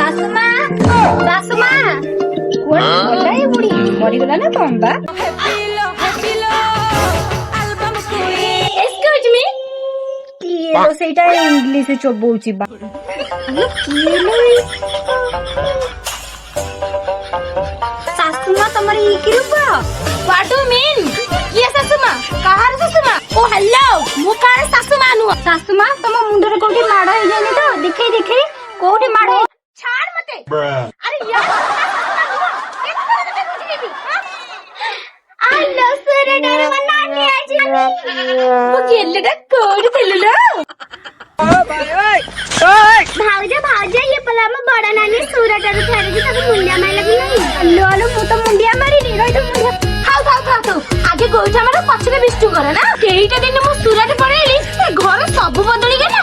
सासुमा सासुमा कोन बोला ये बुढ़ी मरी गला ना कौन बा एक्सक्यूज मी किलो सेटा इंग्लिश चोबौची बा किलो सासुमा तमरी की रूपा व्हाट डू मीन ये सासुमा कहार सासुमा ओ हेलो मु कार सासुमा नु सासुमा तम मुंडरे कोठी माड़ हे जाने तो देखे देखे कोठी माड़ छाड़ मते अरे या अल्लो सरे डर मनानी आज मु गेल्लेडा कोठी तेललो भाऊजा भाऊजा ये पला में बड़ा नानी सूरत आरो थारे जी तब मुंडिया मार लगी नहीं अल्लो अल्लो मु तो मुंडिया मारी नी रही तो मुंडिया खाओ खाओ खाओ तो आगे गोइठा मारो पछरे बिस्टू करे ना केईटा दिन मु सूरत पड़ेली घर सब बदली गेला